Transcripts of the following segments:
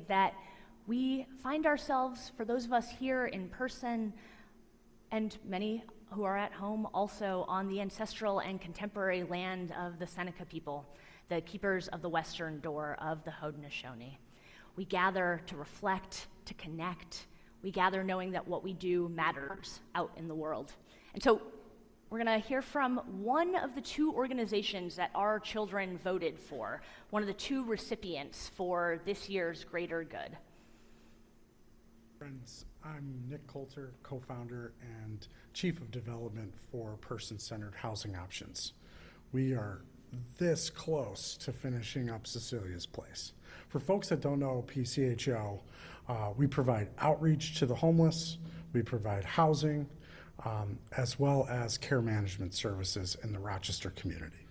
that we find ourselves, for those of us here in person, and many who are at home also, on the ancestral and contemporary land of the Seneca people, the keepers of the western door of the Haudenosaunee. We gather to reflect, to connect. We gather knowing that what we do matters out in the world. And so we're going to hear from one of the two organizations that our children voted for, one of the two recipients for this year's Greater Good. Friends, I'm Nick Coulter, co-founder and Chief of Development for Person-Centered Housing Options. We are this close to finishing up Cecilia's Place. For folks that don't know PCHO, we provide outreach to the homeless, we provide housing, as well as care management services in the Rochester community.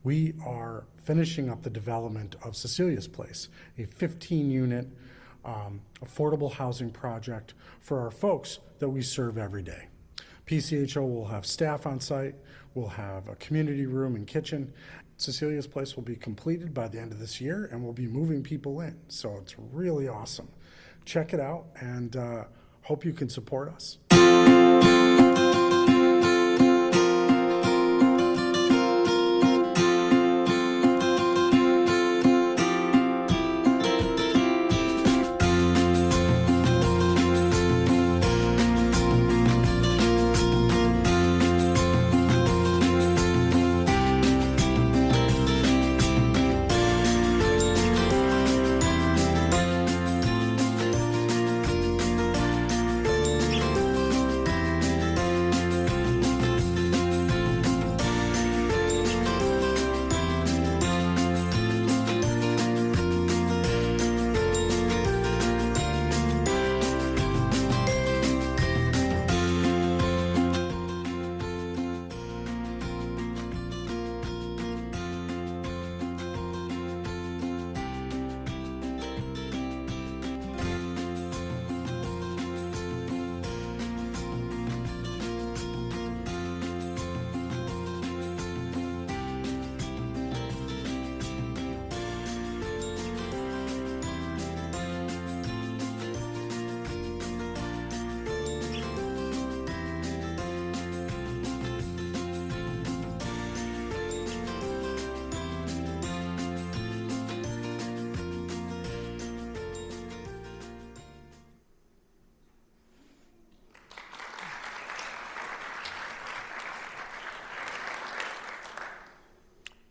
We are finishing up the development of Cecilia's Place, a 15-unit affordable housing project for our folks that we serve every day. PCHO will have staff on site, we'll have a community room and kitchen. Cecilia's Place will be completed by the end of this year, and we'll be moving people in, so it's really awesome. Check it out, and hope you can support us.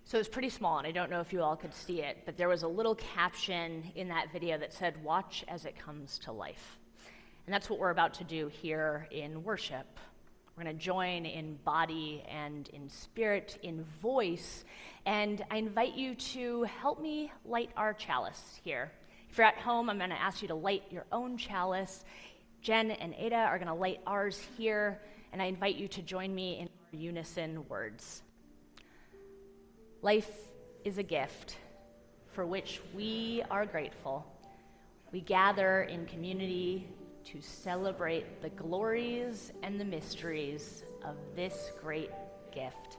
So it was pretty small, and I don't know if you all could see it, but there was a little caption in that video that said, "Watch as it comes to life." And that's what we're about to do here in worship. We're going to join in body and in spirit, in voice, and I invite you to help me light our chalice here. If you're at home, I'm going to ask you to light your own chalice. Jen and Ada are going to light ours here, and I invite you to join me in our unison words. Life is a gift for which we are grateful. We gather in community to celebrate the glories and the mysteries of this great gift.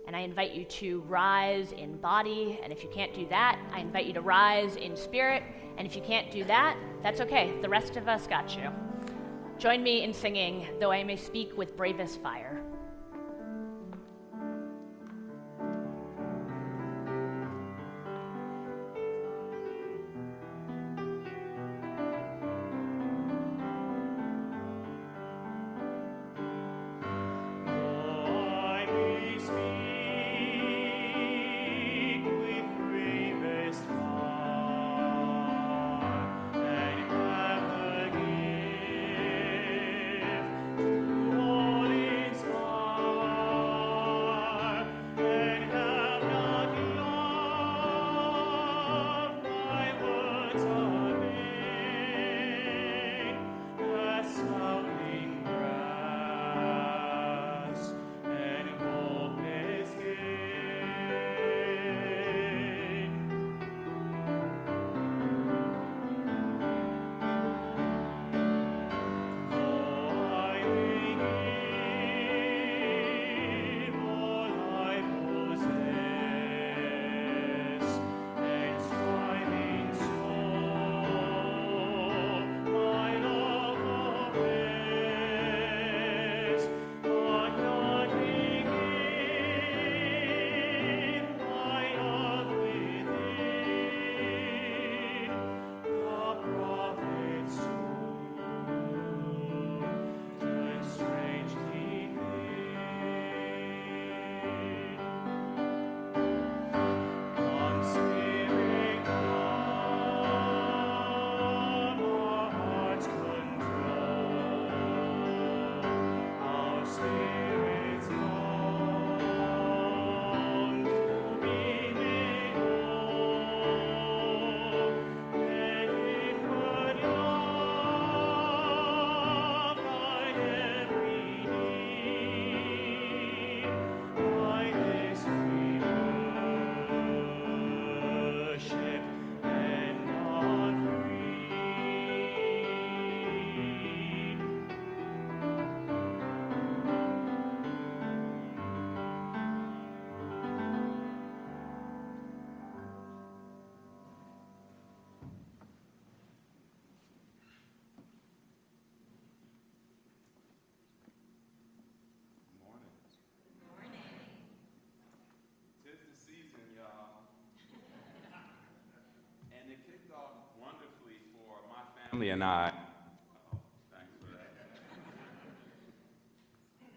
And I invite you to rise in body, and if you can't do that, I invite you to rise in spirit, and if you can't do that, that's okay. The rest of us got you. Join me in singing, "Though I May Speak with Bravest Fire." All is family and I, thanks for that.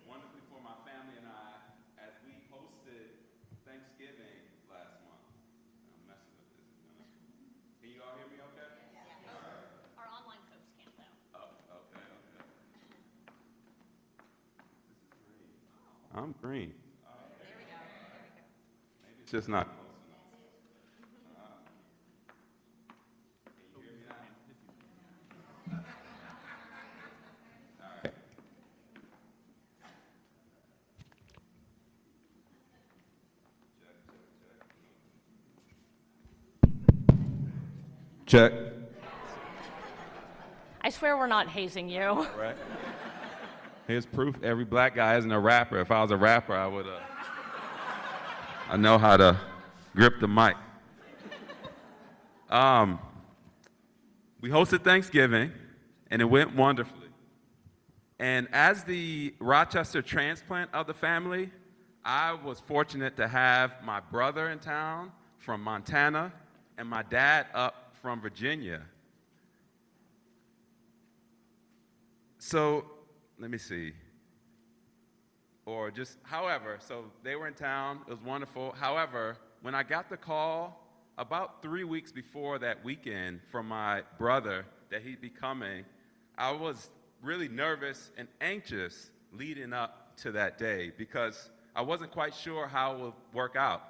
Wonderfully for my family and I, as we hosted Thanksgiving last month. I'm messing with this. Can you all hear me okay? Yeah. Our online folks can't, though. Oh, okay. This is green. I'm green. There we go. Maybe it's just not close enough. Can you hear me now? All right. Check. I swear we're not hazing you. Right. Here's proof every black guy isn't a rapper. If I was a rapper, I would I know how to grip the mic. We hosted Thanksgiving, and it went wonderfully. And as the Rochester transplant of the family, I was fortunate to have my brother in town from Montana and my dad up from Virginia. So, let me see. Or just, however, so they were in town, it was wonderful. However, when I got the call about 3 weeks before that weekend from my brother that he'd be coming, I was really nervous and anxious leading up to that day because I wasn't quite sure how it would work out.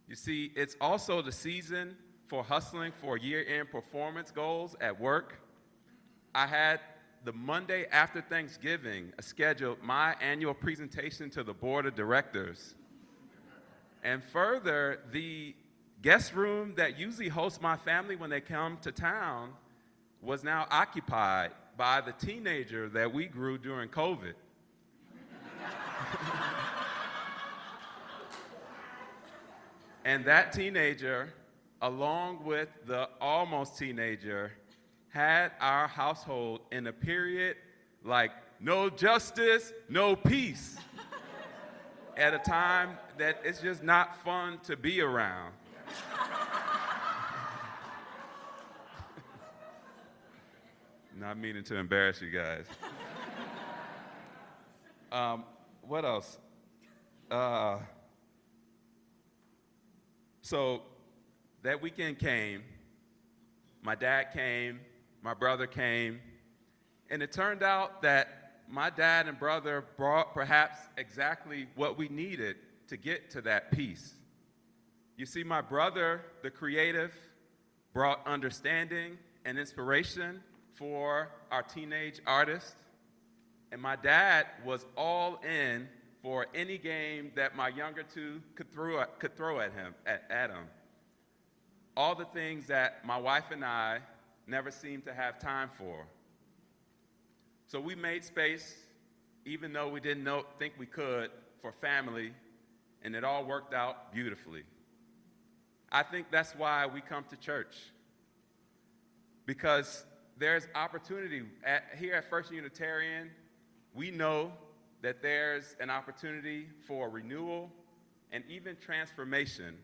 You see, it's also the season for hustling for year-end performance goals at work. I had the Monday after Thanksgiving scheduled my annual presentation to the board of directors. And further, the guest room that usually hosts my family when they come to town was now occupied by the teenager that we grew during COVID. And that teenager, along with the almost teenager, had our household in a period like no justice, no peace, at a time that it's just not fun to be around. Not meaning to embarrass you guys. What else? So that weekend came, my dad came, my brother came, and it turned out that my dad and brother brought perhaps exactly what we needed to get to that peace. You see, my brother, the creative, brought understanding and inspiration for our teenage artist, and my dad was all in for any game that my younger two could throw at him. All the things that my wife and I never seemed to have time for. So we made space, even though we didn't think we could, for family, and it all worked out beautifully. I think that's why we come to church, because there's opportunity. Here at First Unitarian, we know that there's an opportunity for renewal and even transformation,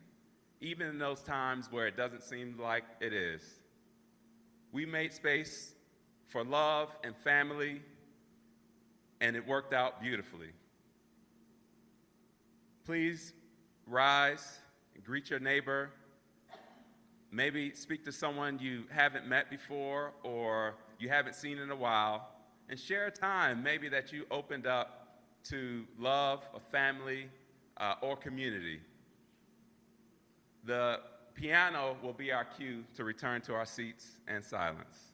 even in those times where it doesn't seem like it is. We made space for love and family, and it worked out beautifully. Please rise and greet your neighbor. Maybe speak to someone you haven't met before or you haven't seen in a while, and share a time maybe that you opened up to love, a family, or community. The piano will be our cue to return to our seats and silence.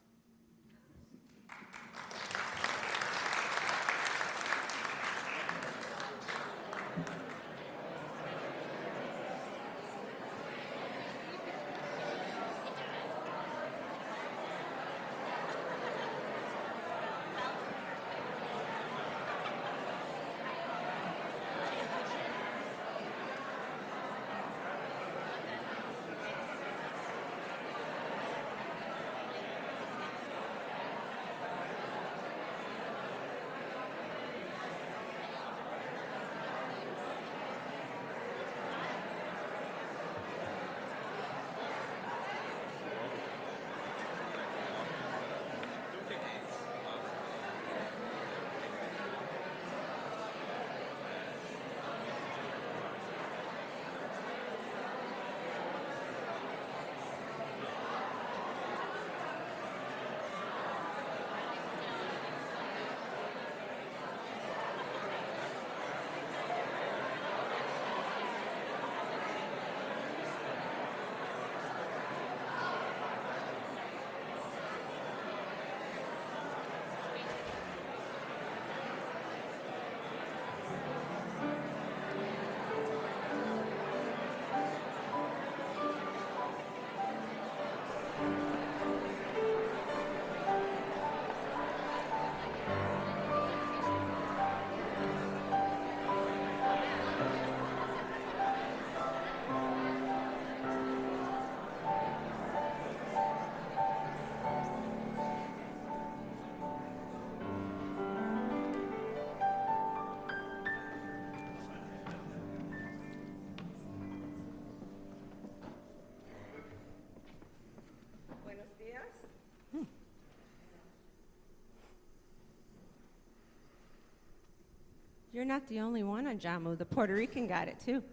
You're not the only one on Jamu. The Puerto Rican got it too.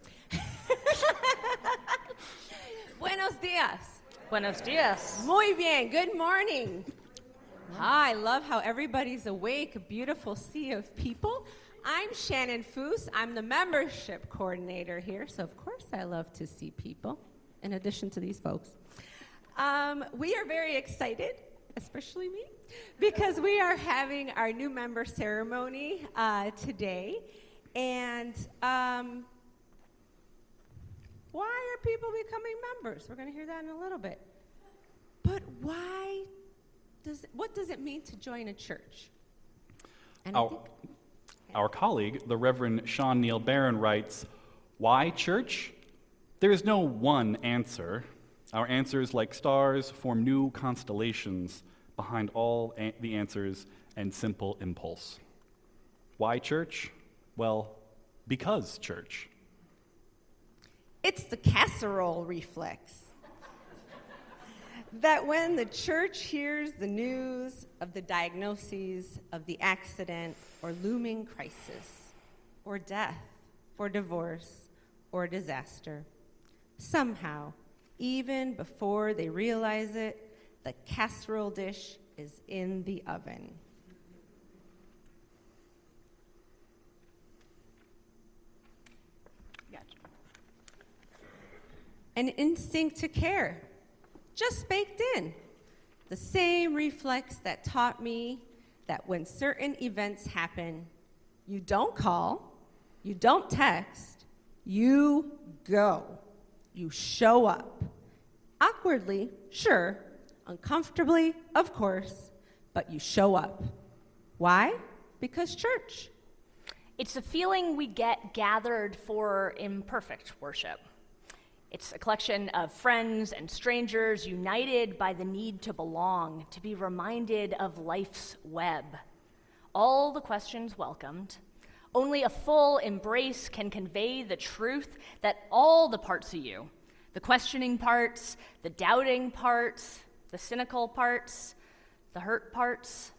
Buenos dias. Buenos dias. Muy bien. Good morning. I love how everybody's awake. A beautiful sea of people. I'm Shannon Foose. I'm the membership coordinator here, so of course I love to see people, in addition to these folks. We are very excited, especially me, because we are having our new member ceremony today. And why are people becoming members? We're going to hear that in a little bit. But what does it mean to join a church? And Our colleague, the Reverend Sean Neil Barron, writes, "Why church? There is no one answer. Our answers, like stars, form new constellations behind all the answers and simple impulse. Why church? Well, because church." It's the casserole reflex. That when the church hears the news of the diagnoses of the accident or looming crisis, or death, or divorce, or disaster, somehow, even before they realize it, the casserole dish is in the oven. Gotcha. An instinct to care, just baked in. The same reflex that taught me that when certain events happen, you don't call, you don't text, you go. You show up. Awkwardly, sure. Uncomfortably, of course, but you show up. Why? Because church. It's a feeling we get gathered for imperfect worship. It's a collection of friends and strangers united by the need to belong, to be reminded of life's web. All the questions welcomed. Only a full embrace can convey the truth that all the parts of you, the questioning parts, the doubting parts, the cynical parts, the hurt parts,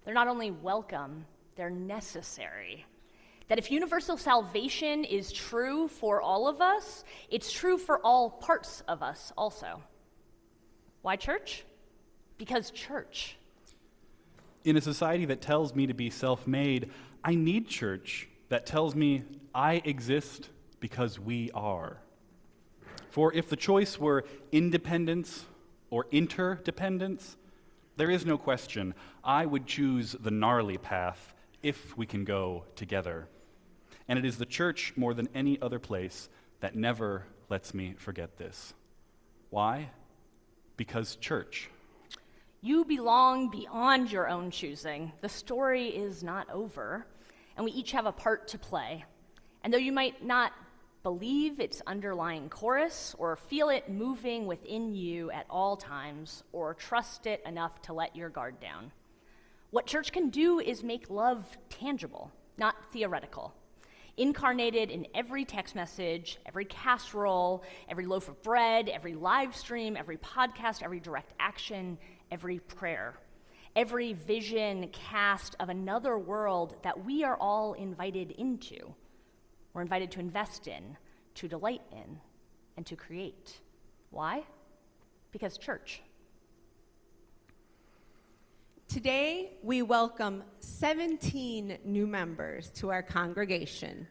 they're not only welcome, they're necessary. That if universal salvation is true for all of us, it's true for all parts of us also. Why church? Because church. In a society that tells me to be self-made, I need church that tells me I exist because we are. For if the choice were independence or interdependence, there is no question I would choose the gnarly path if we can go together. And it is the church more than any other place that never lets me forget this. Why? Because church. You belong beyond your own choosing. The story is not over, and we each have a part to play. And though you might not believe its underlying chorus or feel it moving within you at all times or trust it enough to let your guard down, what church can do is make love tangible, not theoretical. Incarnated in every text message, every casserole, every loaf of bread, every live stream, every podcast, every direct action, every prayer, every vision cast of another world that we are all invited into. We're invited to invest in, to delight in, and to create. Why? Because church. Today, we welcome 17 new members to our congregation.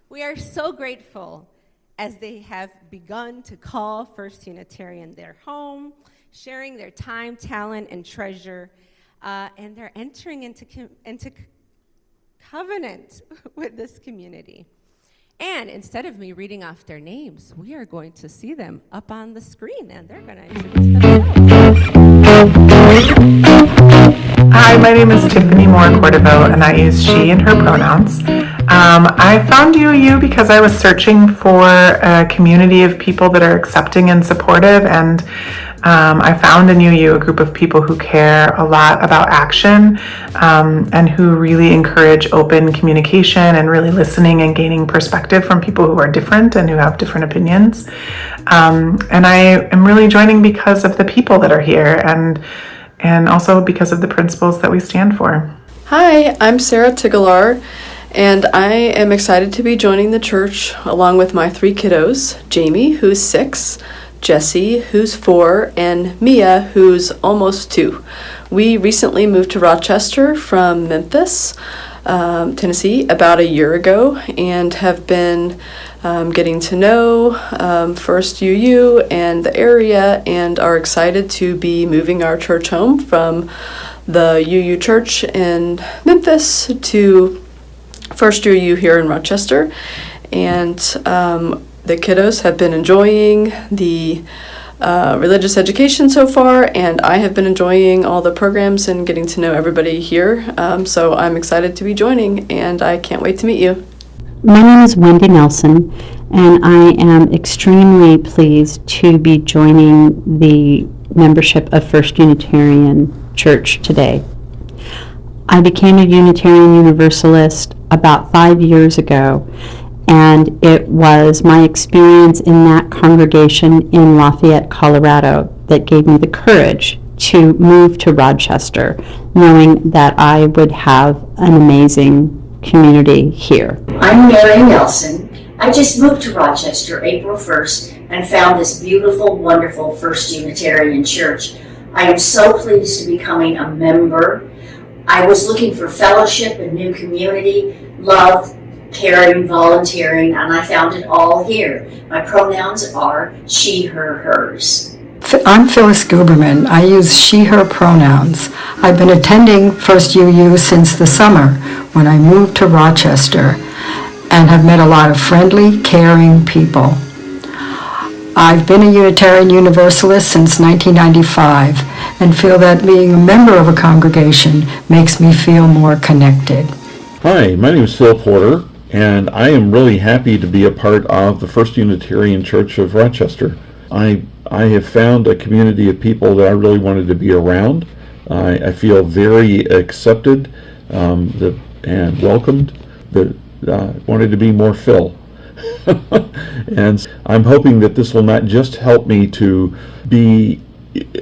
We are so grateful as they have begun to call First Unitarian their home, sharing their time, talent, and treasure, and they're entering into covenant with this community. And instead of me reading off their names, we are going to see them up on the screen, and they're going to introduce themselves. Hi, my name is Tiffany Moore Cordova, and I use she and her pronouns. I found you because I was searching for a community of people that are accepting and supportive, and I found in UU a group of people who care a lot about action, and who really encourage open communication and really listening and gaining perspective from people who are different and who have different opinions. And I am really joining because of the people that are here, and also because of the principles that we stand for. Hi, I'm Sarah Tigalar, and I am excited to be joining the church along with my 3 kiddos, Jamie, who's 6, Jesse, who's 4, and Mia, who's almost 2. We recently moved to Rochester from Memphis, Tennessee, about a year ago, and have been getting to know First UU and the area, and are excited to be moving our church home from the UU church in Memphis to First UU here in Rochester. And the kiddos have been enjoying the religious education so far, and I have been enjoying all the programs and getting to know everybody here. So I'm excited to be joining, and I can't wait to meet you. My name is Wendy Nelson, and I am extremely pleased to be joining the membership of First Unitarian Church today. I became a Unitarian Universalist about 5 years ago, and it was my experience in that congregation in Lafayette, Colorado, that gave me the courage to move to Rochester, knowing that I would have an amazing community here. I'm Mary Nelson. I just moved to Rochester April 1st and found this beautiful, wonderful First Unitarian Church. I am so pleased to be becoming a member. I was looking for fellowship and new community, love, caring, volunteering, and I found it all here. My pronouns are she, her, hers. I'm Phyllis Guberman. I use she, her pronouns. I've been attending First UU since the summer when I moved to Rochester and have met a lot of friendly, caring people. I've been a Unitarian Universalist since 1995 and feel that being a member of a congregation makes me feel more connected. Hi, my name is Phil Porter, and I am really happy to be a part of the First Unitarian Church of Rochester. I have found a community of people that I really wanted to be around. I feel very accepted and welcomed. Wanted to be more Phil. And I'm hoping that this will not just help me to be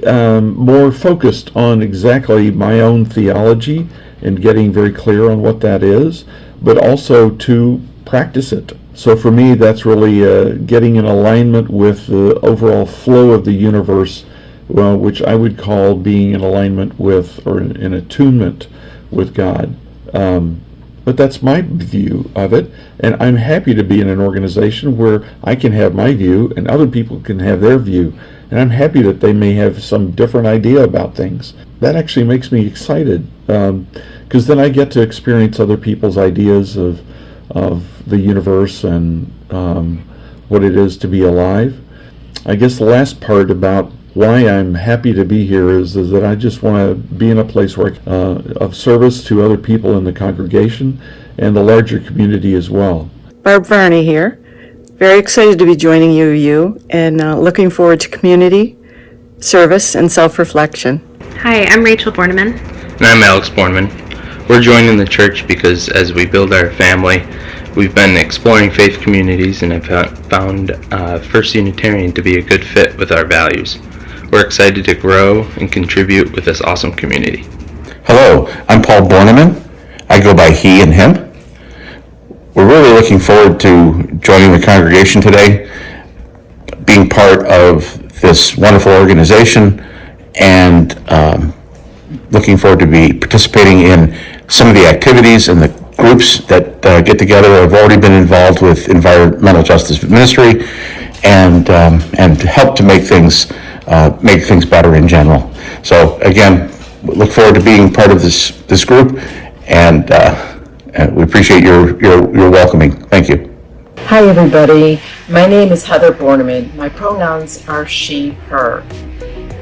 more focused on exactly my own theology and getting very clear on what that is, but also to practice it. So for me, that's really getting in alignment with the overall flow of the universe, which I would call being in alignment with, or in attunement with God. But that's my view of it, and I'm happy to be in an organization where I can have my view and other people can have their view, and I'm happy that they may have some different idea about things. That actually makes me excited, because then I get to experience other people's ideas of the universe and what it is to be alive. I guess the last part about why I'm happy to be here is that I just want to be in a place where of service to other people in the congregation and the larger community as well. Barb Varney here. Very excited to be joining UU and looking forward to community, service, and self-reflection. Hi, I'm Rachel Borneman. And I'm Alex Borneman. We're joining the church because as we build our family, we've been exploring faith communities and have found First Unitarian to be a good fit with our values. We're excited to grow and contribute with this awesome community. Hello, I'm Paul Borneman. I go by he and him. We're really looking forward to joining the congregation today, being part of this wonderful organization, and looking forward to be participating in some of the activities and the groups that get together. I've already been involved with environmental justice ministry and help to make things better in general. So again, we look forward to being part of this group, and we appreciate your welcoming. Thank you. Hi everybody, my name is Heather Borneman. My pronouns are she, her.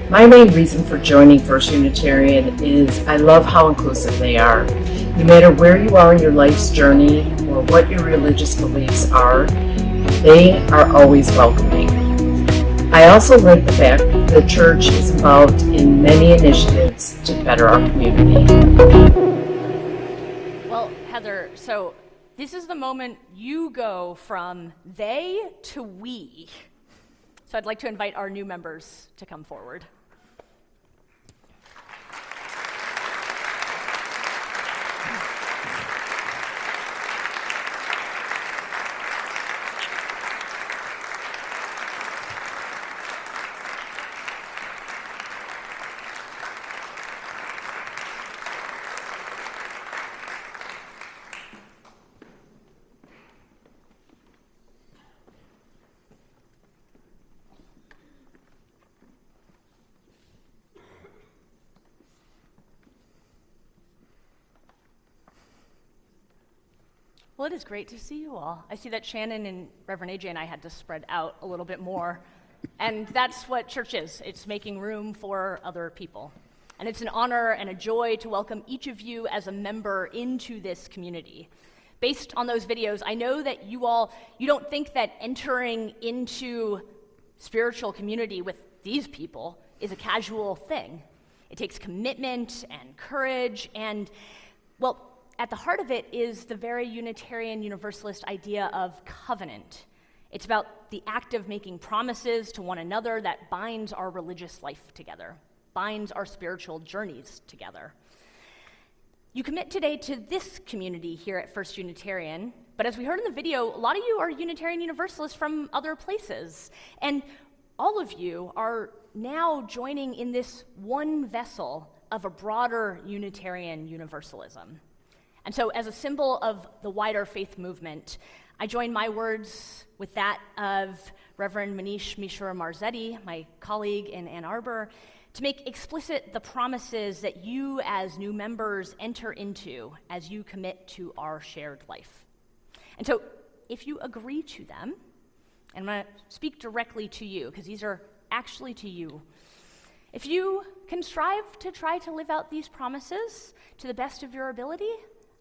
My main reason for joining First Unitarian is I love how inclusive they are. No matter where you are in your life's journey or what your religious beliefs are, they are always welcoming. I also like the fact that the church is involved in many initiatives to better our community. Well, Heather, so this is the moment you go from they to we. So I'd like to invite our new members to come forward. Well, it is great to see you all. I see that Shannon and Reverend AJ and I had to spread out a little bit more. And that's what church is. It's making room for other people. And it's an honor and a joy to welcome each of you as a member into this community. Based on those videos, I know that you don't think that entering into spiritual community with these people is a casual thing. It takes commitment and courage and, well, at the heart of it is the very Unitarian Universalist idea of covenant. It's about the act of making promises to one another that binds our religious life together, binds our spiritual journeys together. You commit today to this community here at First Unitarian, but as we heard in the video, a lot of you are Unitarian Universalists from other places, and all of you are now joining in this one vessel of a broader Unitarian Universalism. And so as a symbol of the wider faith movement, I join my words with that of Reverend Manish Mishra Marzetti, my colleague in Ann Arbor, to make explicit the promises that you as new members enter into as you commit to our shared life. And so if you agree to them, and I'm going to speak directly to you, because these are actually to you, if you can strive to try to live out these promises to the best of your ability,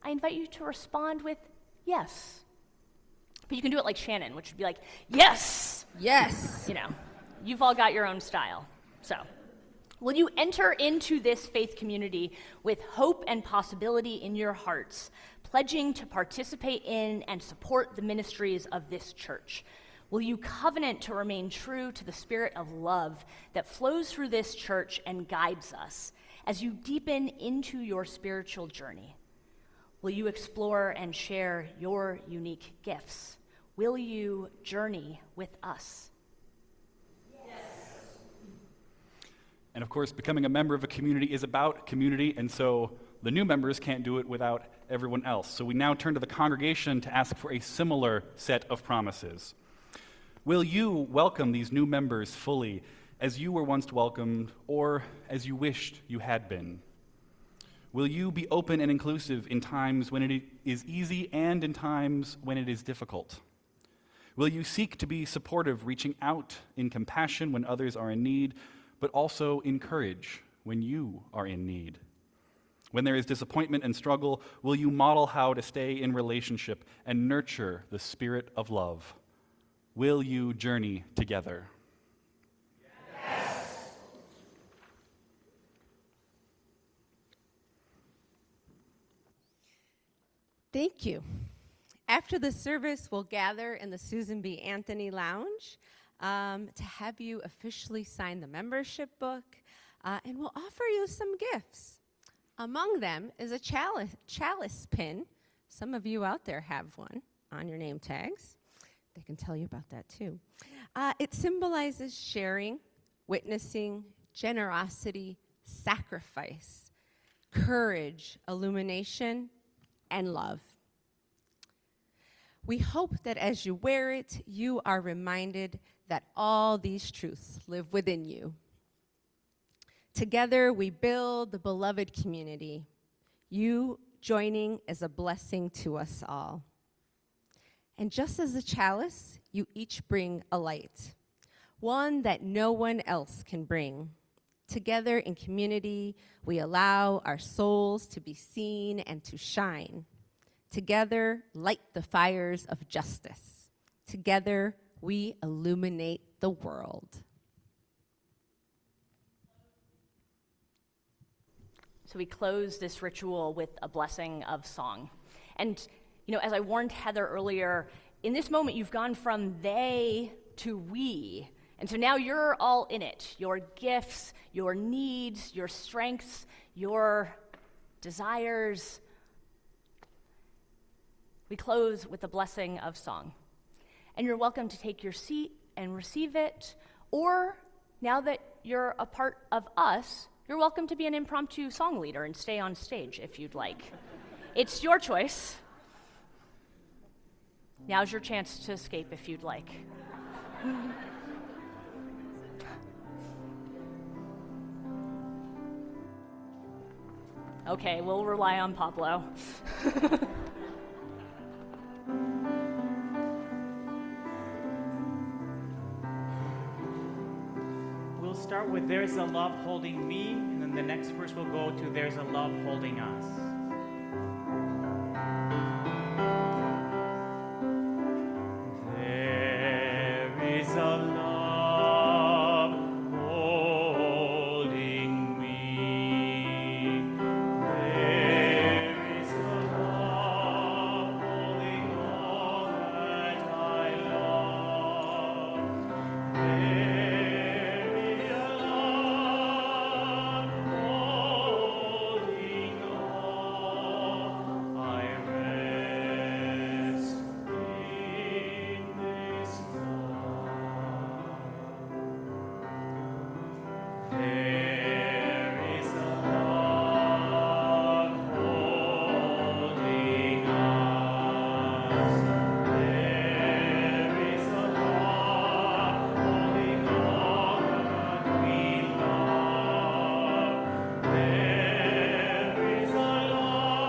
I invite you to respond with yes. But you can do it like Shannon, which would be like, yes! Yes! You know, you've all got your own style. So, will you enter into this faith community with hope and possibility in your hearts, pledging to participate in and support the ministries of this church? Will you covenant to remain true to the spirit of love that flows through this church and guides us as you deepen into your spiritual journey? Will you explore and share your unique gifts? Will you journey with us? Yes. And of course, becoming a member of a community is about community, and so the new members can't do it without everyone else. So we now turn to the congregation to ask for a similar set of promises. Will you welcome these new members fully as you were once welcomed or as you wished you had been? Will you be open and inclusive in times when it is easy and in times when it is difficult? Will you seek to be supportive, reaching out in compassion when others are in need, but also in courage when you are in need? When there is disappointment and struggle, will you model how to stay in relationship and nurture the spirit of love? Will you journey together? Thank you. After the service, we'll gather in the Susan B. Anthony Lounge to have you officially sign the membership book, and we'll offer you some gifts. Among them is a chalice pin. Some of you out there have one on your name tags. They can tell you about that too. It symbolizes sharing, witnessing, generosity, sacrifice, courage, illumination, and love. We hope that as you wear it, you are reminded that all these truths live within you. Together, we build the beloved community. You joining is a blessing to us all. And just as the chalice, you each bring a light, one that no one else can bring. Together in community, we allow our souls to be seen and to shine. Together, light the fires of justice. Together, we illuminate the world. So we close this ritual with a blessing of song. And, as I warned Heather earlier, in this moment you've gone from they to we. And so now you're all in it. Your gifts, your needs, your strengths, your desires. We close with a blessing of song. And you're welcome to take your seat and receive it, or now that you're a part of us, you're welcome to be an impromptu song leader and stay on stage if you'd like. It's your choice. Now's your chance to escape if you'd like. Okay, we'll rely on Pablo. We'll start with There's a Love Holding Me, and then the next verse will go to There's a Love Holding Us. There is a love holding me. There is a love holding all that I love. There is a love holding all. I rest in this love. There is a love holding us. There is a love holding all that we love. There is a love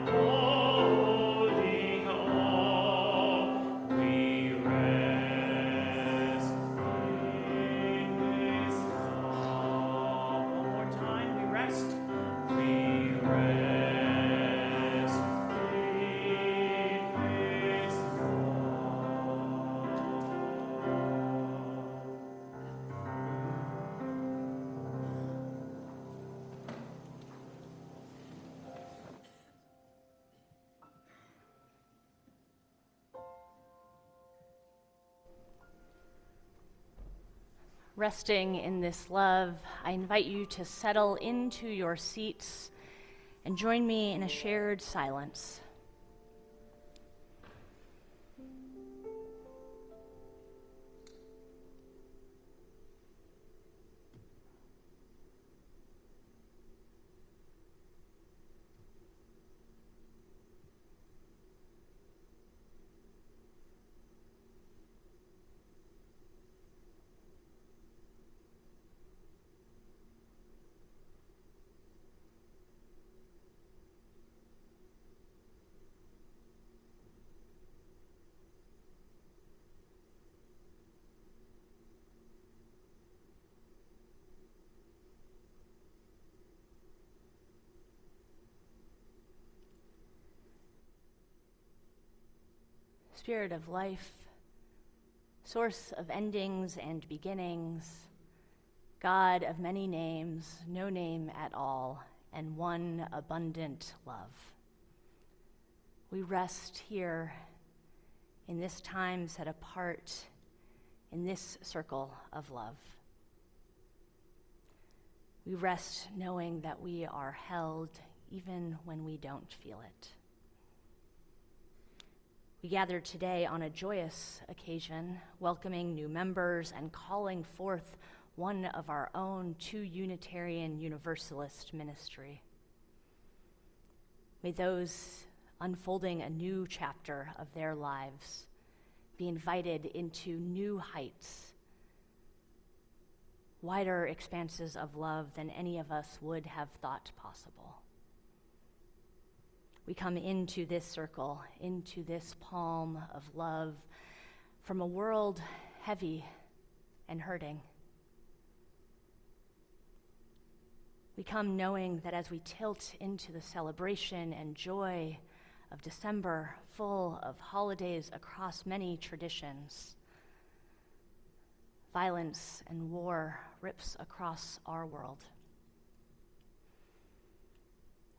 holding all. We rest in this love. One more time, we rest. We rest in this Resting in this love, I invite you to settle into your seats and join me in a shared silence. Spirit of life, source of endings and beginnings, God of many names, no name at all, and one abundant love. We rest here in this time set apart in this circle of love. We rest knowing that we are held even when we don't feel it. We gather today on a joyous occasion, welcoming new members and calling forth one of our own to Unitarian Universalist ministry. May those unfolding a new chapter of their lives be invited into new heights, wider expanses of love than any of us would have thought possible. We come into this circle, into this palm of love from a world heavy and hurting. We come knowing that as we tilt into the celebration and joy of December, full of holidays across many traditions, violence and war rips across our world.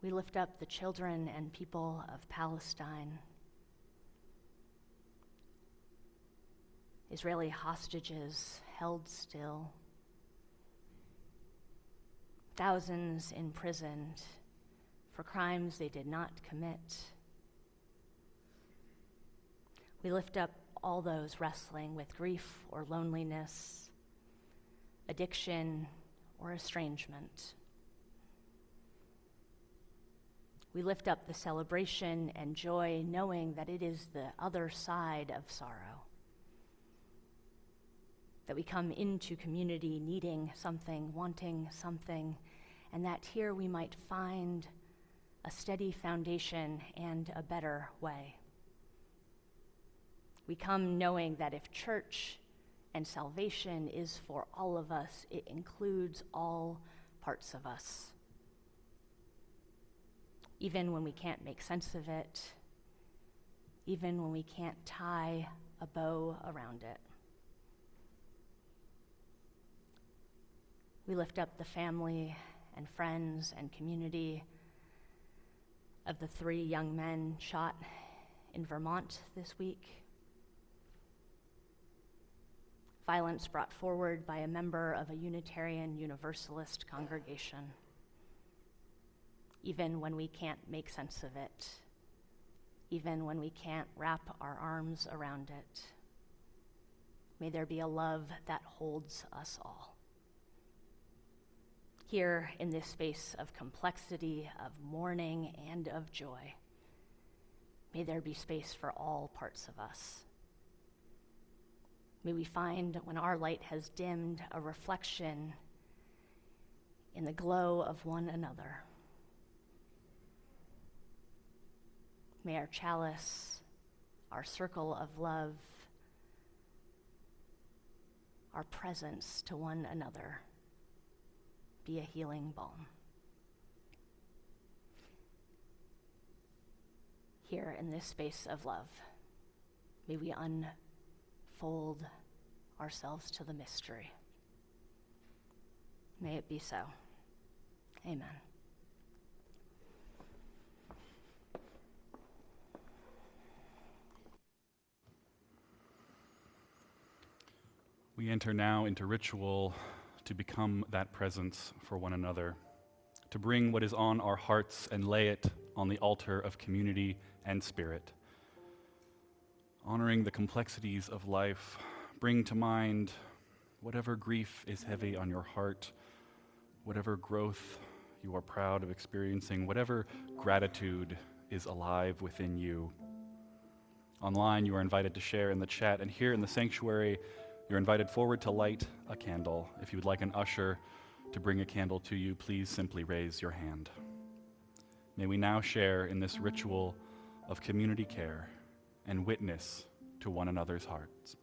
We lift up the children and people of Palestine, Israeli hostages held still, thousands imprisoned for crimes they did not commit. We lift up all those wrestling with grief or loneliness, addiction or estrangement. We lift up the celebration and joy, knowing that it is the other side of sorrow, that we come into community needing something, wanting something, and that here we might find a steady foundation and a better way. We come knowing that if church and salvation is for all of us, it includes all parts of us. Even when we can't make sense of it, even when we can't tie a bow around it. We lift up the family and friends and community of the 3 young men shot in Vermont this week. Violence brought forward by a member of a Unitarian Universalist congregation. Even when we can't make sense of it, even when we can't wrap our arms around it, may there be a love that holds us all. Here in this space of complexity, of mourning, and of joy, may there be space for all parts of us. May we find, when our light has dimmed, a reflection in the glow of one another. May our chalice, our circle of love, our presence to one another be a healing balm. Here in this space of love, may we unfold ourselves to the mystery. May it be so. Amen. We enter now into ritual to become that presence for one another, to bring what is on our hearts and lay it on the altar of community and spirit. Honoring the complexities of life, bring to mind whatever grief is heavy on your heart, whatever growth you are proud of experiencing, whatever gratitude is alive within you. Online, you are invited to share in the chat, and here in the sanctuary, you're invited forward to light a candle. If you would like an usher to bring a candle to you, please simply raise your hand. May we now share in this ritual of community care and witness to one another's hearts.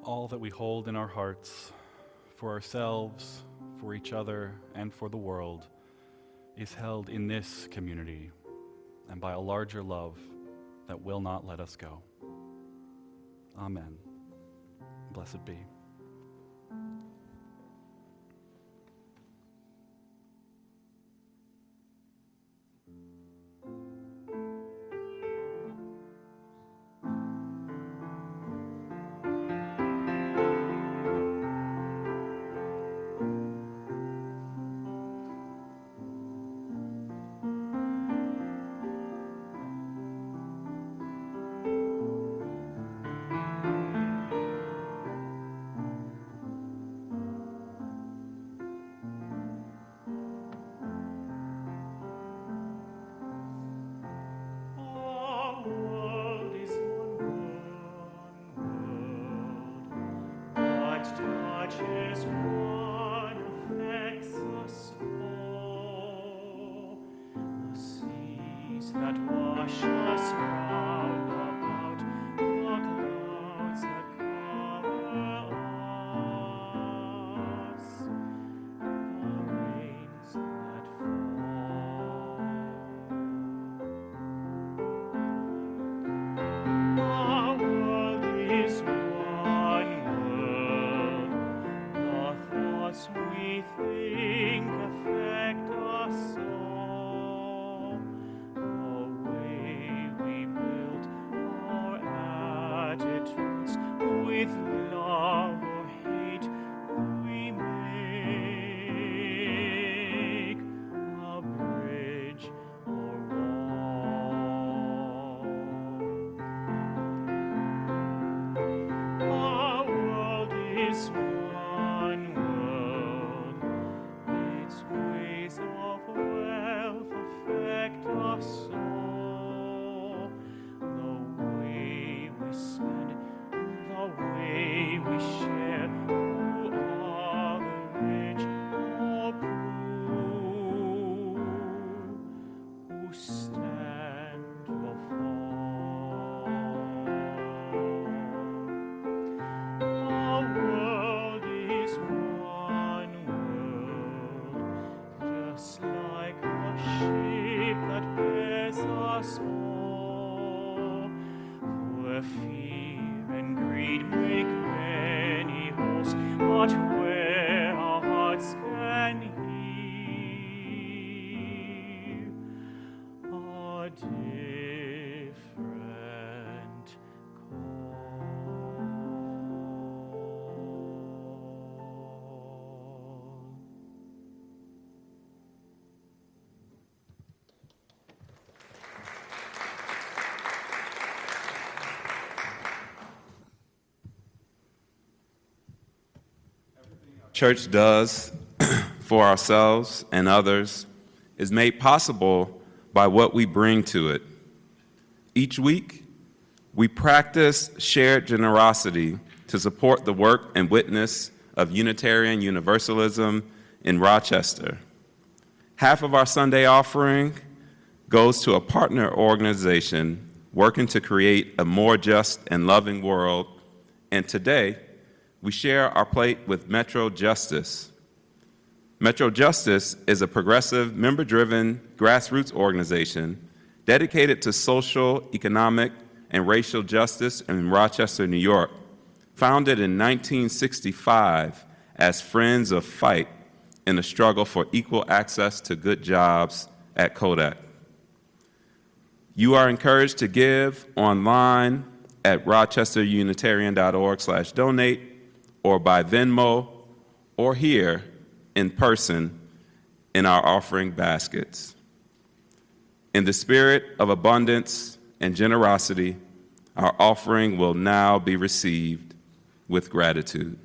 all that we hold in our hearts for ourselves, for each other, and for the world is held in this community and by a larger love that will not let us go. Amen. Blessed be. That wash us round about, the clouds that cover us, the rains that fall. Our world is one world. The thoughts we think affect us all. With love or hate, we make a bridge or wall. Our world is one world. Its ways of wealth affect us all. The way we spend, the way we share, who are the rich or poor, who stand or fall. Our world is one world, just like a ship that bears us all, where fear and greed make many holes, but where our hearts can hear a different call. Church does for ourselves and others is made possible by what we bring to it. Each week, we practice shared generosity to support the work and witness of Unitarian Universalism in Rochester. Half of our Sunday offering goes to a partner organization working to create a more just and loving world, and today, we share our plate with Metro Justice. Metro Justice is a progressive, member-driven grassroots organization dedicated to social, economic, and racial justice in Rochester, New York, founded in 1965 as Friends of Fight in the struggle for equal access to good jobs at Kodak. You are encouraged to give online at rochesterunitarian.org/donate, or by Venmo, or here in person in our offering baskets. In the spirit of abundance and generosity, our offering will now be received with gratitude.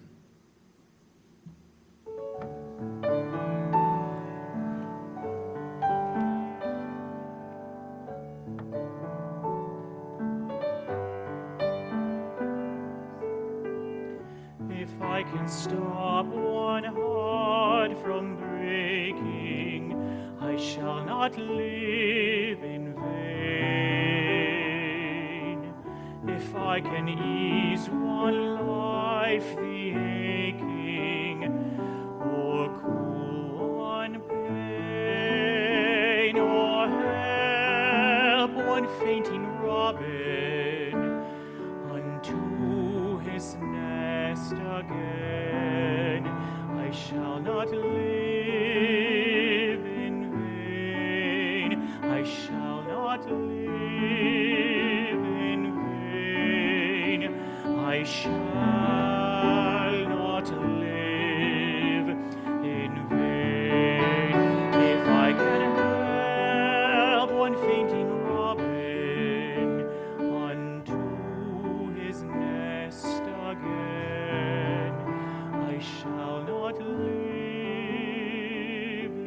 If I can stop one heart from breaking, I shall not live in vain. if I can ease one life the aching, or cool one pain, or help one fainting robin unto his nest again, I shall not live in vain. I shall not live in vain. I shall not live in vain. If I can help one fainting robin unto his nest again, I shall not live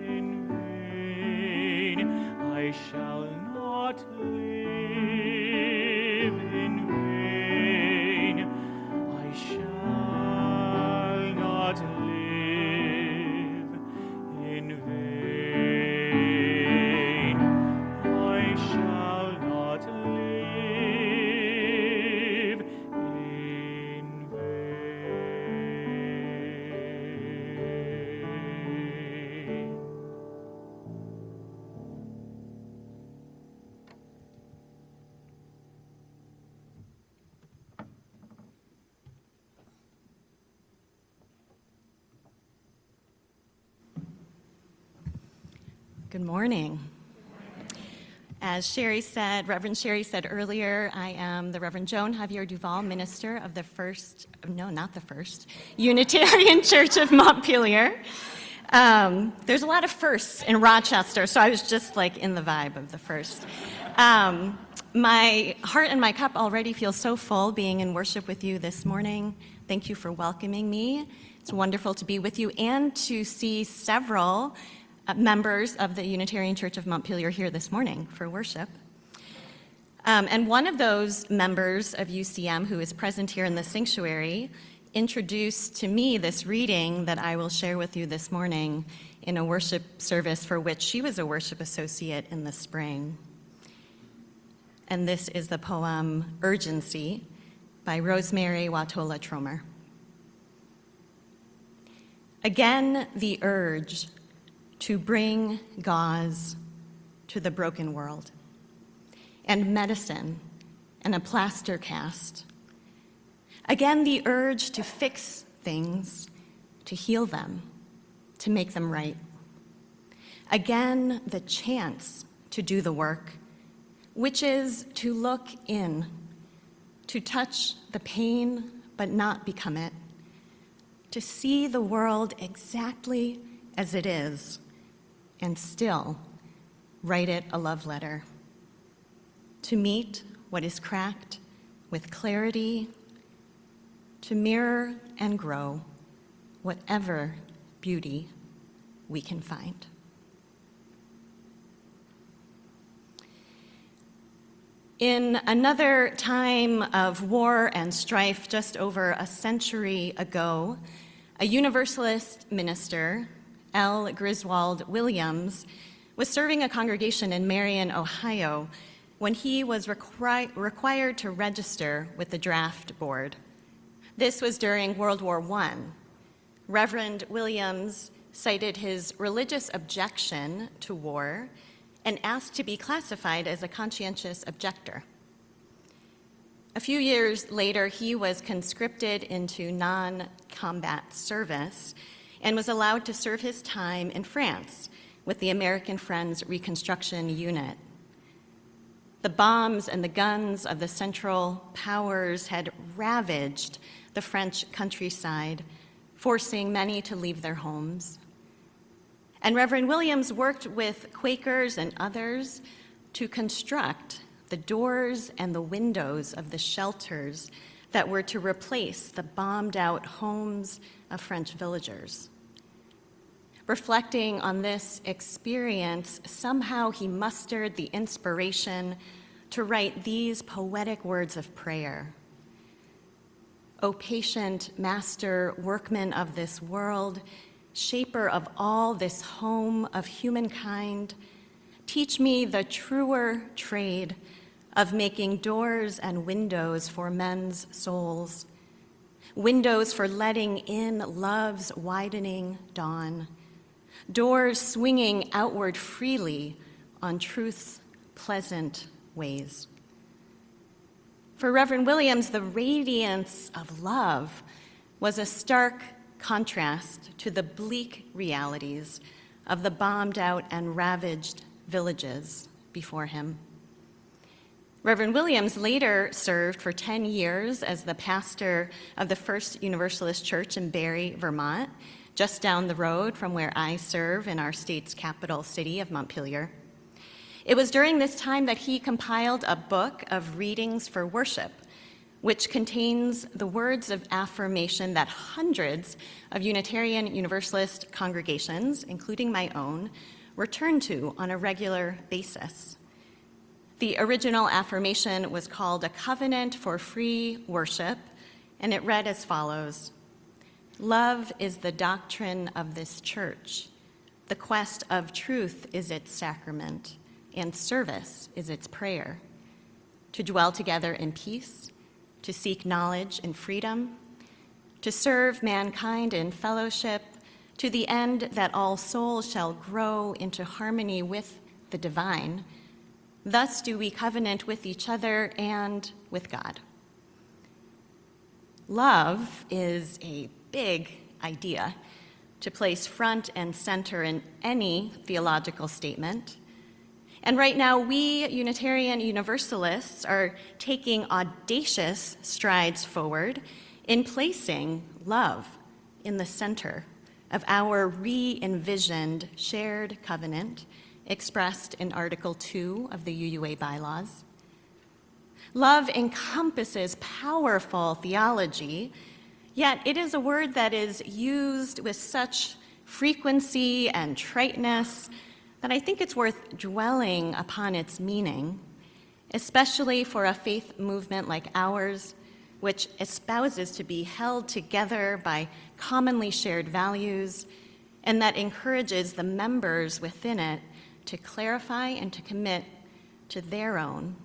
in vain. I shall not live in vain. I shall not live in vain. I shall not live in vain. Good morning. As Sherry said, Reverend Sherry said earlier, I am the Reverend Joan Javier-Duval, minister of the first, no, not the first, Unitarian Church of Montpelier. There's a lot of firsts in Rochester, so I was just like in the vibe of the first. My heart and my cup already feel so full being in worship with you this morning. Thank you for welcoming me. It's wonderful to be with you and to see several members of the Unitarian Church of Montpelier here this morning for worship. And one of those members of UCM who is present here in the sanctuary introduced to me this reading that I will share with you this morning in a worship service for which she was a worship associate in the spring. And this is the poem Urgency by Rosemary Watola Tromer. Again, the urge to bring gauze to the broken world, and medicine and a plaster cast. Again, the urge to fix things, to heal them, to make them right. Again, the chance to do the work, which is to look in, to touch the pain but not become it, to see the world exactly as it is, and still write it a love letter. To meet what is cracked with clarity, to mirror and grow whatever beauty we can find. In another time of war and strife just over a century ago, a Universalist minister, L. Griswold Williams, was serving a congregation in Marion, Ohio, when he was required to register with the draft board. This was during World War I. Reverend Williams cited his religious objection to war and asked to be classified as a conscientious objector. A few years later, he was conscripted into non-combat service and was allowed to serve his time in France with the American Friends Reconstruction Unit. The bombs and the guns of the Central Powers had ravaged the French countryside, forcing many to leave their homes. And Reverend Williams worked with Quakers and others to construct the doors and the windows of the shelters that were to replace the bombed-out homes of French villagers. Reflecting on this experience, somehow he mustered the inspiration to write these poetic words of prayer. O patient master, workman of this world, shaper of all this home of humankind, teach me the truer trade of making doors and windows for men's souls, windows for letting in love's widening dawn, doors swinging outward freely on truth's pleasant ways. For Reverend Williams, the radiance of love was a stark contrast to the bleak realities of the bombed out and ravaged villages before him. Reverend Williams later served for 10 years as the pastor of the First Universalist Church in Barrie, Vermont, just down the road from where I serve in our state's capital city of Montpelier. It was during this time that he compiled a book of readings for worship, which contains the words of affirmation that hundreds of Unitarian Universalist congregations, including my own, return to on a regular basis. The original affirmation was called A Covenant for Free Worship, and it read as follows: "Love is the doctrine of this church. The quest of truth is its sacrament, and service is its prayer. To dwell together in peace, to seek knowledge in freedom, to serve mankind in fellowship, to the end that all souls shall grow into harmony with the divine. Thus do we covenant with each other and with God." Love is a big idea to place front and center in any theological statement. And right now, we Unitarian Universalists are taking audacious strides forward in placing love in the center of our re-envisioned shared covenant expressed in Article 2 of the UUA bylaws. Love encompasses powerful theology, yet it is a word that is used with such frequency and triteness that I think it's worth dwelling upon its meaning, especially for a faith movement like ours, which espouses to be held together by commonly shared values, and that encourages the members within it to clarify and to commit to their own,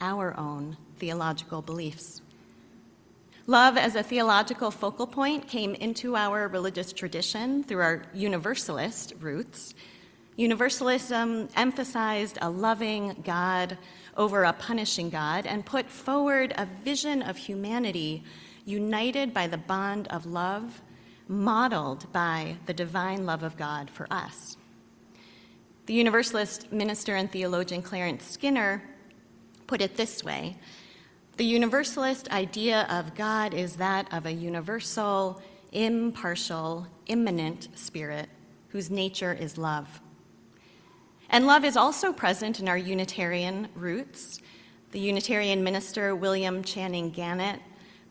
our own, theological beliefs. Love as a theological focal point came into our religious tradition through our Universalist roots. Universalism emphasized a loving God over a punishing God and put forward a vision of humanity united by the bond of love, modeled by the divine love of God for us. The Universalist minister and theologian Clarence Skinner put it this way: "The Universalist idea of God is that of a universal, impartial, immanent spirit whose nature is love." And love is also present in our Unitarian roots. The Unitarian minister William Channing Gannett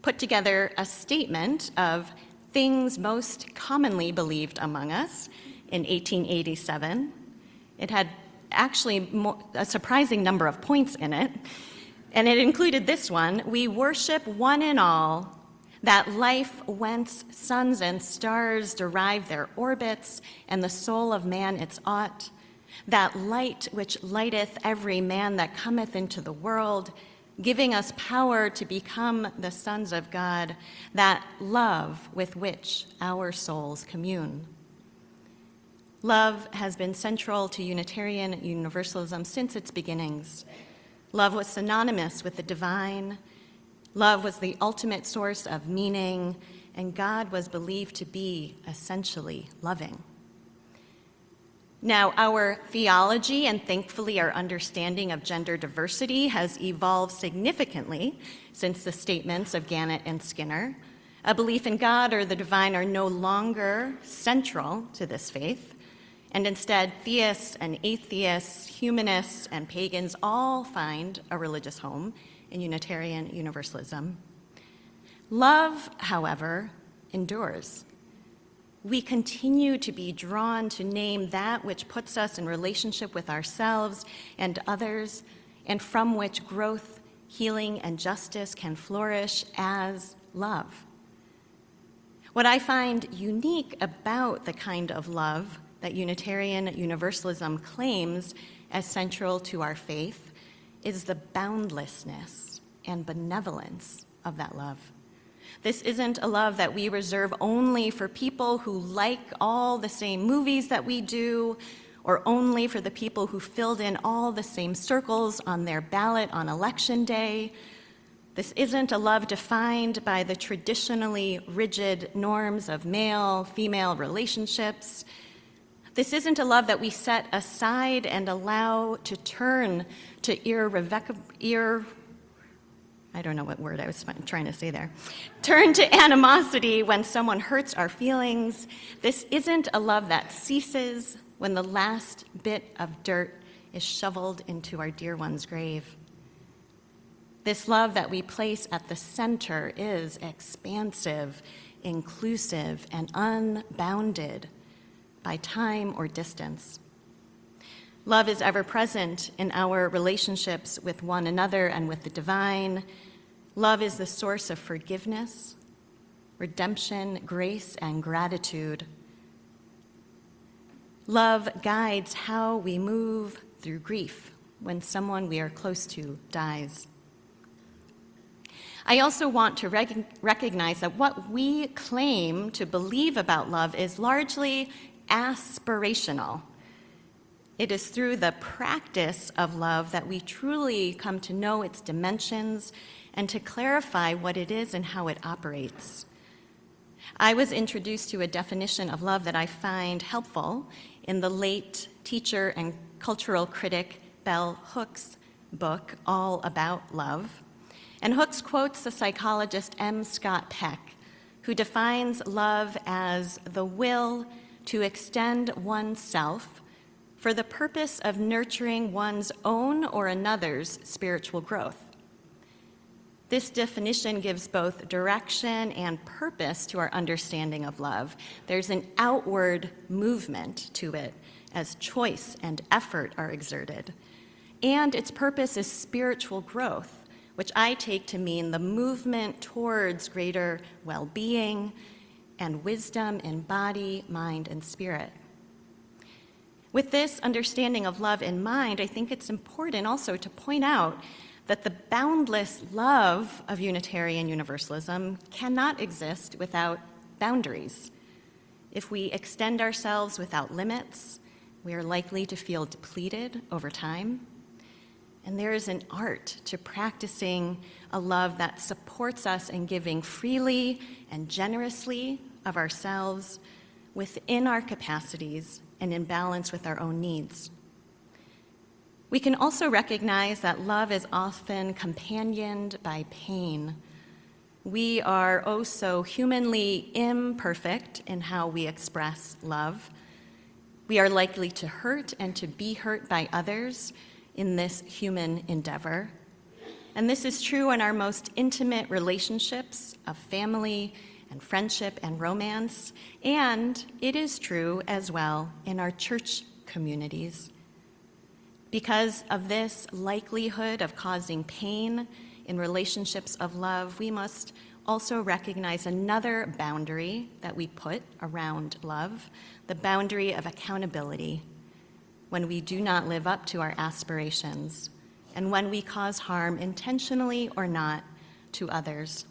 put together a statement of things most commonly believed among us in 1887. It had actually a surprising number of points in it, and it included this one: "We worship one and all, that life whence suns and stars derive their orbits, and the soul of man its ought, that light which lighteth every man that cometh into the world, giving us power to become the sons of God, that love with which our souls commune." Love has been central to Unitarian Universalism since its beginnings. Love was synonymous with the divine. Love was the ultimate source of meaning, and God was believed to be essentially loving. Now, our theology and thankfully our understanding of gender diversity has evolved significantly since the statements of Gannett and Skinner. A belief in God or the divine are no longer central to this faith, and instead theists and atheists, humanists and pagans all find a religious home in Unitarian Universalism. Love, however, endures. We continue to be drawn to name that which puts us in relationship with ourselves and others, and from which growth, healing, and justice can flourish as love. What I find unique about the kind of love that Unitarian Universalism claims as central to our faith is the boundlessness and benevolence of that love. This isn't a love that we reserve only for people who like all the same movies that we do, or only for the people who filled in all the same circles on their ballot on election day. This isn't a love defined by the traditionally rigid norms of male-female relationships. This isn't a love that we set aside and allow to turn to I don't know what word I was trying to say there. Turn to animosity when someone hurts our feelings. This isn't a love that ceases when the last bit of dirt is shoveled into our dear one's grave. This love that we place at the center is expansive, inclusive, and unbounded by time or distance. Love is ever present in our relationships with one another and with the divine. Love is the source of forgiveness, redemption, grace, and gratitude. Love guides how we move through grief when someone we are close to dies. I also want to recognize that what we claim to believe about love is largely aspirational. It is through the practice of love that we truly come to know its dimensions and to clarify what it is and how it operates. I was introduced to a definition of love that I find helpful in the late teacher and cultural critic Bell Hooks' book, All About Love. And Hooks quotes the psychologist M. Scott Peck, who defines love as the will to extend oneself for the purpose of nurturing one's own or another's spiritual growth. This definition gives both direction and purpose to our understanding of love. There's an outward movement to it as choice and effort are exerted. And its purpose is spiritual growth, which I take to mean the movement towards greater well-being and wisdom in body, mind, and spirit. With this understanding of love in mind, I think it's important also to point out that the boundless love of Unitarian Universalism cannot exist without boundaries. If we extend ourselves without limits, we are likely to feel depleted over time. And there is an art to practicing a love that supports us in giving freely and generously of ourselves within our capacities and in balance with our own needs. We can also recognize that love is often companioned by pain. We are oh so humanly imperfect in how we express love. We are likely to hurt and to be hurt by others in this human endeavor. And this is true in our most intimate relationships of family and friendship and romance, and it is true as well in our church communities. Because of this likelihood of causing pain in relationships of love, we must also recognize another boundary that we put around love, the boundary of accountability, when we do not live up to our aspirations and when we cause harm intentionally or not to others.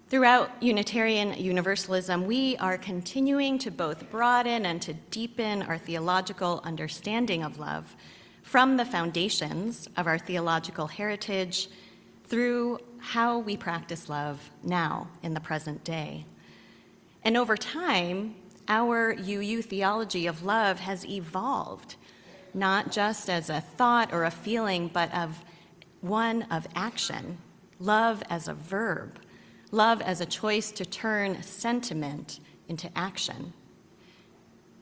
Throughout Unitarian Universalism, we are continuing to both broaden and to deepen our theological understanding of love from the foundations of our theological heritage through how we practice love now in the present day. And over time, our UU theology of love has evolved, not just as a thought or a feeling, but of one of action, love as a verb, love as a choice to turn sentiment into action.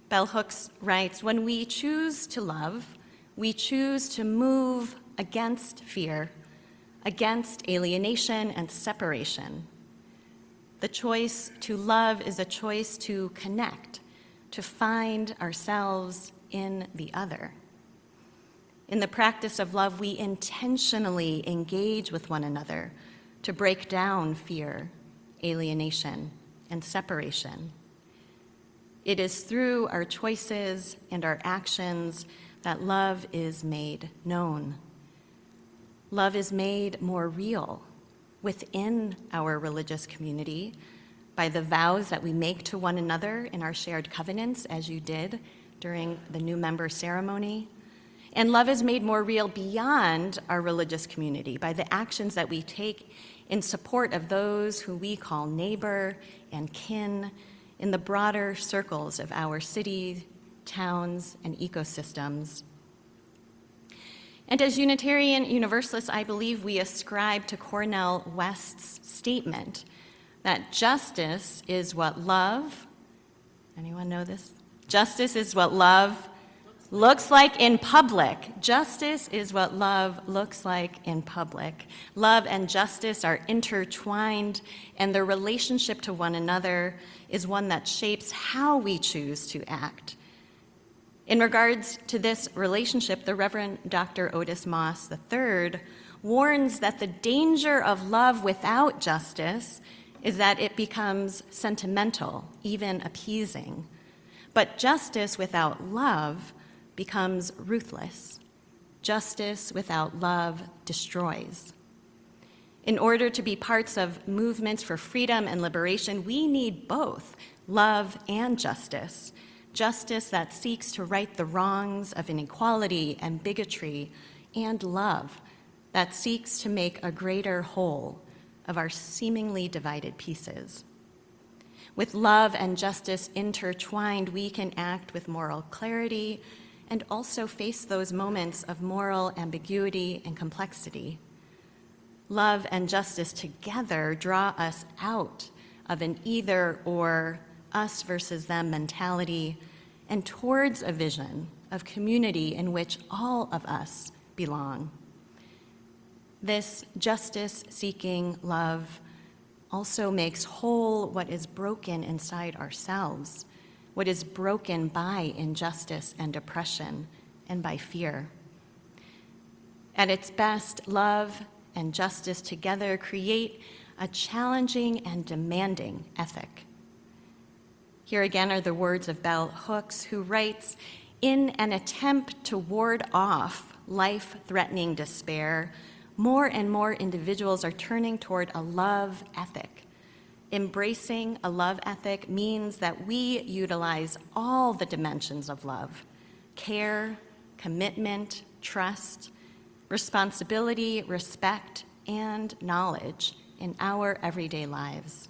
Bell Hooks writes, when we choose to love, we choose to move against fear, against alienation and separation. The choice to love is a choice to connect, to find ourselves in the other. In the practice of love, we intentionally engage with one another to break down fear, alienation, and separation. It is through our choices and our actions that love is made known. Love is made more real within our religious community by the vows that we make to one another in our shared covenants, as you did during the new member ceremony. And love is made more real beyond our religious community by the actions that we take in support of those who we call neighbor and kin in the broader circles of our cities, towns, and ecosystems. And as Unitarian Universalists, I believe we ascribe to Cornel West's statement that justice is what love, anyone know this? Justice is what love looks like in public. Justice is what love looks like in public. Love and justice are intertwined, and their relationship to one another is one that shapes how we choose to act. In regards to this relationship, the Reverend Dr. Otis Moss III warns that the danger of love without justice is that it becomes sentimental, even appeasing. But justice without love becomes ruthless. Justice without love destroys. In order to be parts of movements for freedom and liberation, we need both love and justice. Justice that seeks to right the wrongs of inequality and bigotry, and love that seeks to make a greater whole of our seemingly divided pieces. With love and justice intertwined, we can act with moral clarity and also face those moments of moral ambiguity and complexity. Love and justice together draw us out of an either or, us versus them mentality, and towards a vision of community in which all of us belong. This justice-seeking love also makes whole what is broken inside ourselves, what is broken by injustice and oppression and by fear. At its best, love and justice together create a challenging and demanding ethic. Here again are the words of Bell Hooks, who writes, "In an attempt to ward off life-threatening despair, more and more individuals are turning toward a love ethic. Embracing a love ethic means that we utilize all the dimensions of love: care, commitment, trust, responsibility, respect, and knowledge in our everyday lives.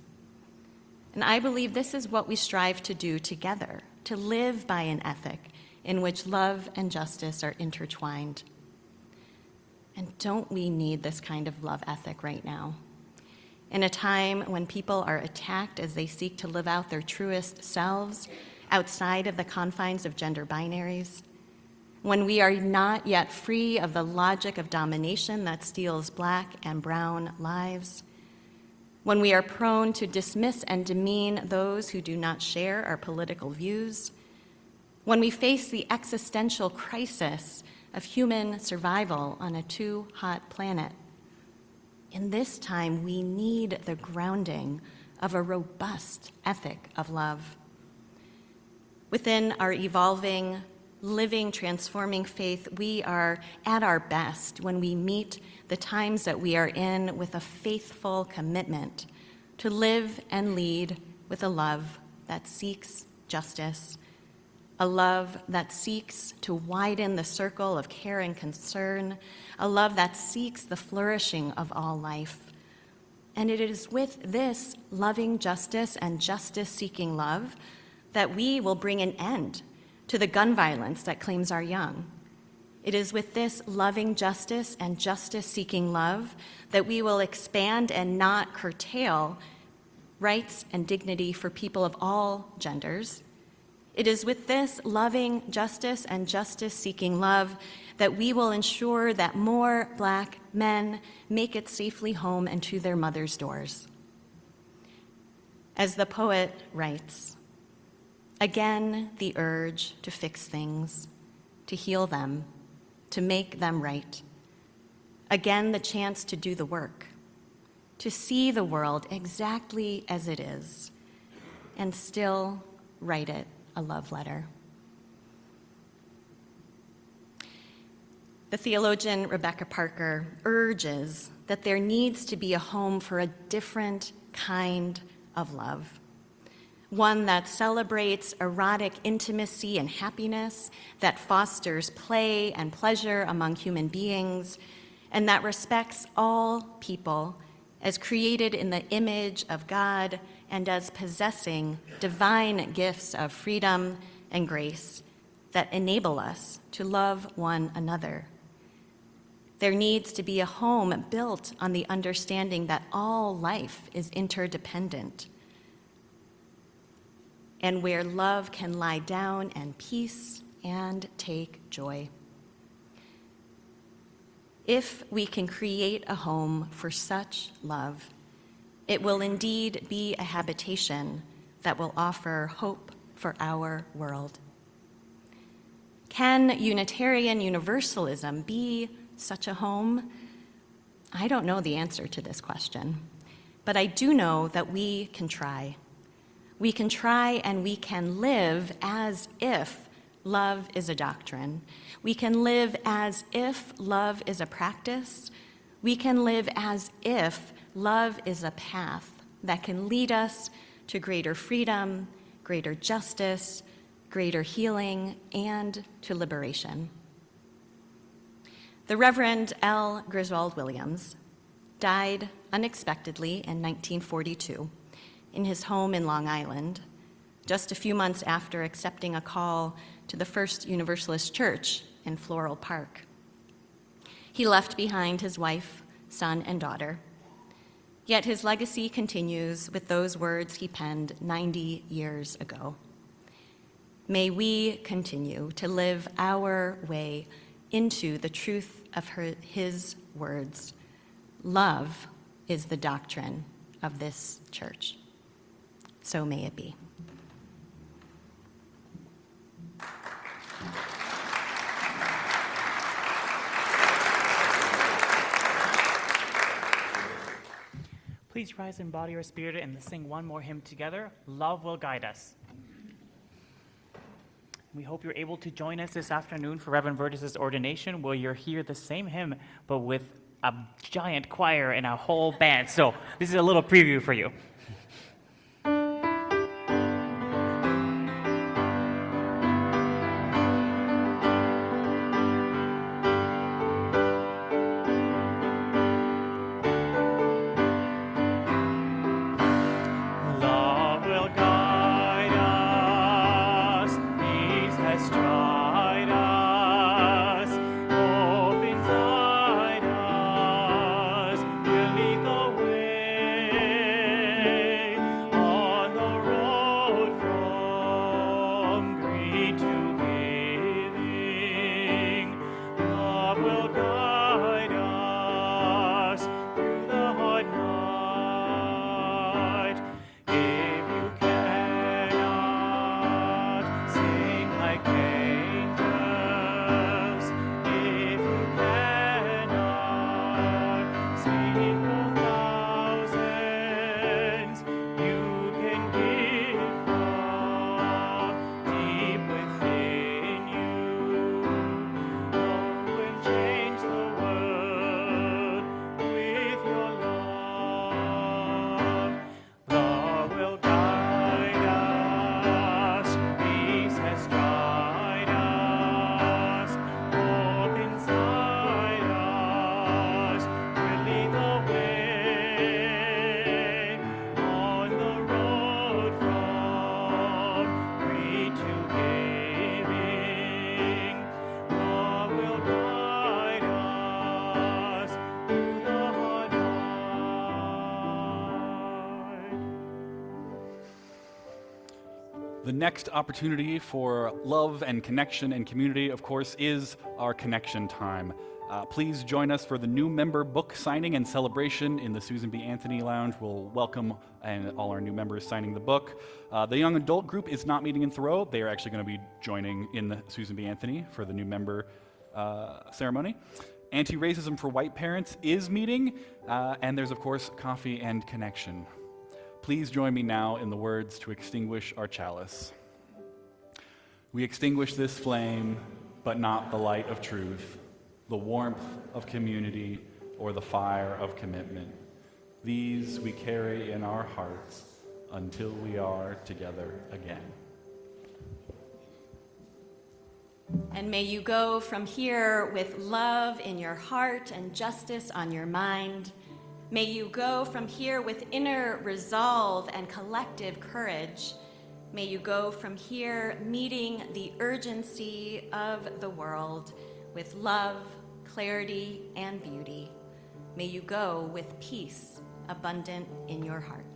And I believe this is what we strive to do together, to live by an ethic in which love and justice are intertwined. And don't we need this kind of love ethic right now? In a time when people are attacked as they seek to live out their truest selves outside of the confines of gender binaries, when we are not yet free of the logic of domination that steals Black and brown lives, when we are prone to dismiss and demean those who do not share our political views, when we face the existential crisis of human survival on a too hot planet, in this time we need the grounding of a robust ethic of love. Within our evolving, living, transforming faith, we are at our best when we meet the times that we are in with a faithful commitment to live and lead with a love that seeks justice, a love that seeks to widen the circle of care and concern, a love that seeks the flourishing of all life. And it is with this loving justice and justice-seeking love that we will bring an end to the gun violence that claims our young. It is with this loving justice and justice-seeking love that we will expand and not curtail rights and dignity for people of all genders. It is with this loving justice and justice-seeking love that we will ensure that more Black men make it safely home and to their mothers' doors. As the poet writes, again the urge to fix things, to heal them, to make them right. Again the chance to do the work, to see the world exactly as it is, and still write it a love letter. The theologian Rebecca Parker urges that there needs to be a home for a different kind of love, one that celebrates erotic intimacy and happiness, that fosters play and pleasure among human beings, and that respects all people as created in the image of God and as possessing divine gifts of freedom and grace that enable us to love one another. There needs to be a home built on the understanding that all life is interdependent, and where love can lie down and peace and take joy. If we can create a home for such love, it will indeed be a habitation that will offer hope for our world. Can Unitarian Universalism be such a home? I don't know the answer to this question, but I do know that we can try. We can try and we can live as if love is a doctrine. We can live as if love is a practice. We can live as if love is a path that can lead us to greater freedom, greater justice, greater healing, and to liberation. The Reverend L. Griswold Williams died unexpectedly in 1942 in his home in Long Island, just a few months after accepting a call to the First Universalist Church in Floral Park. He left behind his wife, son, and daughter, yet his legacy continues with those words he penned 90 years ago. May we continue to live our way into the truth of his words. Love is the doctrine of this church. So may it be. Please rise in body or spirit and let's sing one more hymn together. Love will guide us. We hope you're able to join us this afternoon for Reverend Burgess's ordination, where you'll hear the same hymn, but with a giant choir and a whole band. So this is a little preview for you. The next opportunity for love and connection and community, of course, is our connection time. Please join us for the new member book signing and celebration in the Susan B. Anthony Lounge. We'll welcome all our new members signing the book. The young adult group is not meeting in Thoreau. They are actually going to be joining in the Susan B. Anthony for the new member ceremony. Anti-racism for white parents is meeting, and there's, of course, coffee and connection. Please join me now in the words to extinguish our chalice. We extinguish this flame, but not the light of truth. the warmth of community, or the fire of commitment. These we carry in our hearts until we are together again. And may you go from here with love in your heart and justice on your mind. May you go from here with inner resolve and collective courage. May you go from here meeting the urgency of the world with love, clarity, and beauty. May you go with peace abundant in your heart.